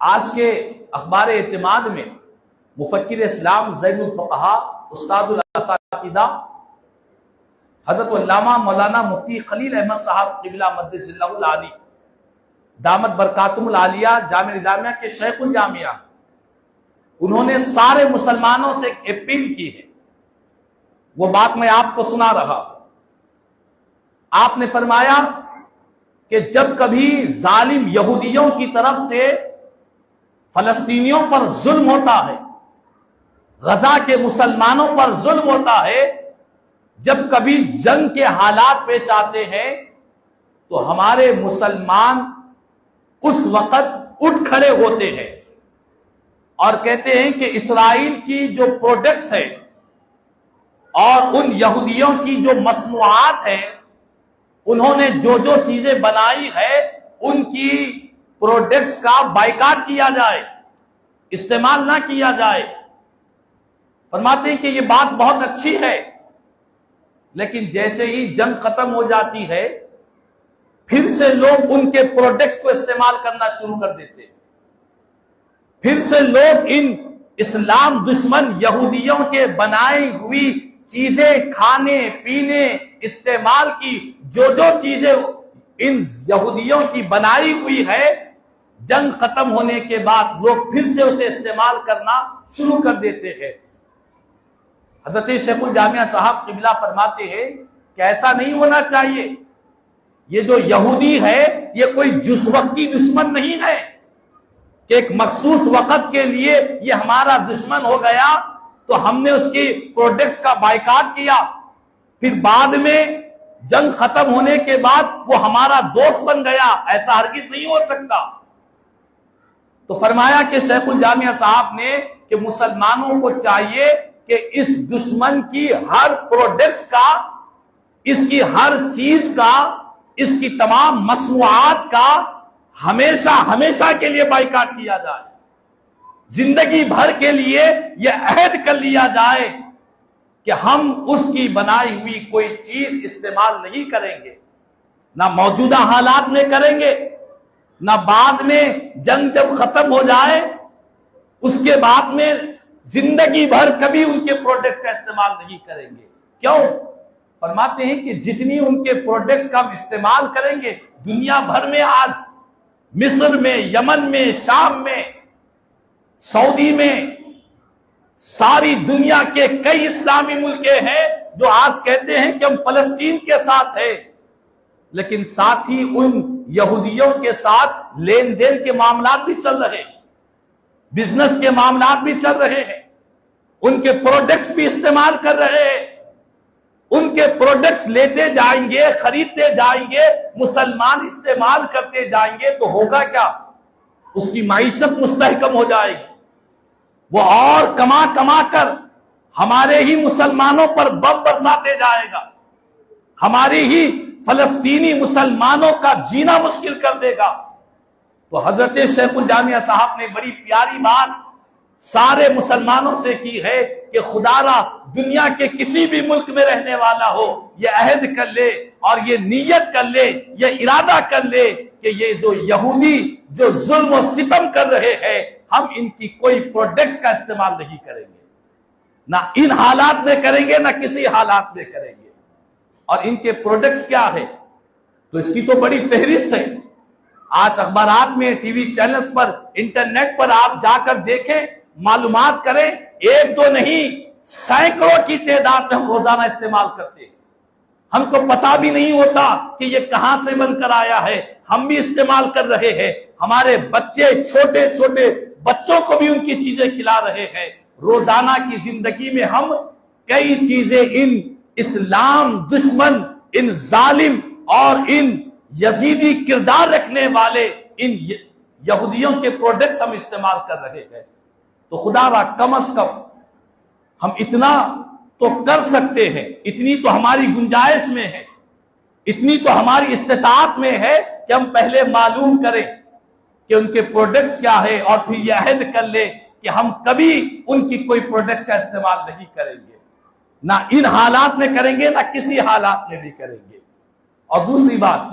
आज के अखबार एतमाद में मुफक्किर इस्लाम ज़ैनुल फ़क़हा उस्तादुल असातिज़ा हज़रत अल्लामा मौलाना मुफ्ती खलील अहमद साहब क़िबला मद्दिसिल्लाहुल आली दामत बरकातुहुल आलिया जामिया निज़ामिया के शेखुल जामिया, उन्होंने सारे मुसलमानों से एक अपील की है। वो बात मैं आपको सुना रहा हूं। आपने फरमाया कि जब कभी जालिम यहूदियों की तरफ से फलस्तीनियों पर जुल्म होता है, गजा के मुसलमानों पर जुल्म होता है, जब कभी जंग के हालात पेश आते हैं, तो हमारे मुसलमान उस वक्त उठ खड़े होते हैं और कहते हैं कि इसराइल की जो प्रोडक्ट्स है और उन यहूदियों की जो मसनूआत है, उन्होंने जो जो चीजें बनाई है, उनकी प्रोडक्ट्स का बाइकाट किया जाए, इस्तेमाल ना किया जाए। फरमाते हैं कि ये बात बहुत अच्छी है, लेकिन जैसे ही जंग खत्म हो जाती है, फिर से लोग उनके प्रोडक्ट्स को इस्तेमाल करना शुरू कर देते हैं। फिर से लोग इन इस्लाम दुश्मन यहूदियों के बनाई हुई चीजें खाने पीने इस्तेमाल की जो जो चीजें इन यहूदियों की बनाई हुई है, जंग खत्म होने के बाद लोग फिर से उसे इस्तेमाल करना शुरू कर देते हैं। हज़रत शेखुल जामिया साहब क़िबला फरमाते हैं कि ऐसा नहीं होना चाहिए। ये जो यहूदी है, ये कोई जुज़वक्ती दुश्मन नहीं है कि एक मखसूस वक्त के लिए ये हमारा दुश्मन हो गया तो हमने उसकी प्रोडक्ट्स का बाइकाट किया, फिर बाद में जंग खत्म होने के बाद वो हमारा दोस्त बन गया। ऐसा हरगिज़ नहीं हो सकता। तो फरमाया कि शेखुल जामिया साहब ने कि मुसलमानों को चाहिए कि इस दुश्मन की हर प्रोडक्ट्स का, इसकी हर चीज का, इसकी तमाम मसनूआत का हमेशा हमेशा के लिए बाइकाट किया जाए। जिंदगी भर के लिए यह अहद कर लिया जाए कि हम उसकी बनाई हुई कोई चीज इस्तेमाल नहीं करेंगे, ना मौजूदा हालात में करेंगे, ना बाद में जंग जब खत्म हो जाए उसके बाद में जिंदगी भर कभी उनके प्रोडक्ट्स का इस्तेमाल नहीं करेंगे। क्यों? फरमाते हैं कि जितनी उनके प्रोडक्ट्स का हम इस्तेमाल करेंगे, दुनिया भर में आज मिस्र में, यमन में, शाम में, सऊदी में, सारी दुनिया के कई इस्लामी मुल्के हैं जो आज कहते हैं कि हम फलस्तीन के साथ हैं, लेकिन साथ ही उन यहूदियों के साथ लेन देन के मामलात भी चल रहे हैं, बिजनेस के मामलात भी चल रहे हैं, उनके प्रोडक्ट्स भी इस्तेमाल कर रहे हैं। उनके प्रोडक्ट्स लेते जाएंगे, खरीदते जाएंगे, मुसलमान इस्तेमाल करते जाएंगे, तो होगा क्या? उसकी माइशत मुस्तहकम हो जाएगी। वो और कमा कमा कर हमारे ही मुसलमानों पर बम बरसाते जाएगा, हमारी ही फलस्तीनी मुसलमानों का जीना मुश्किल कर देगा। तो हजरत शेखुल जामिया साहब ने बड़ी प्यारी बात सारे मुसलमानों से की है कि खुदारा दुनिया के किसी भी मुल्क में रहने वाला हो, यह अहद कर ले और ये नीयत कर ले, ये इरादा कर ले कि ये जो यहूदी जो जुल्म और सितम कर रहे हैं, हम इनकी कोई प्रोडक्ट्स का इस्तेमाल नहीं करेंगे, ना इन हालात में करेंगे, ना किसी हालात में करेंगे। और इनके प्रोडक्ट्स क्या है? तो इसकी तो बड़ी फहरिस्त है। आज अखबारात में, टीवी चैनल्स पर, इंटरनेट पर आप जाकर देखें, मालूमात करें, एक दो नहीं सैकड़ों की तादाद में हम रोजाना इस्तेमाल करते हैं। हमको पता भी नहीं होता कि ये कहां से बनकर आया है, हम भी इस्तेमाल कर रहे हैं। हमारे बच्चे, छोटे छोटे बच्चों को भी उनकी चीजें खिला रहे हैं। रोजाना की जिंदगी में हम कई चीजें इन इस्लाम दुश्मन, इन जालिम और इन यजीदी किरदार रखने वाले इन यहूदियों के प्रोडक्ट्स हम इस्तेमाल कर रहे हैं। तो खुदारा कम अज कम हम इतना तो कर सकते हैं, इतनी तो हमारी गुंजाइश में है, इतनी तो हमारी इस्तिताअत में है कि हम पहले मालूम करें कि उनके प्रोडक्ट्स क्या है और फिर यह अहद कर ले कि हम कभी उनकी कोई प्रोडक्ट्स का इस्तेमाल नहीं करेंगे, ना इन हालात में करेंगे, ना किसी हालात में भी करेंगे। और दूसरी बात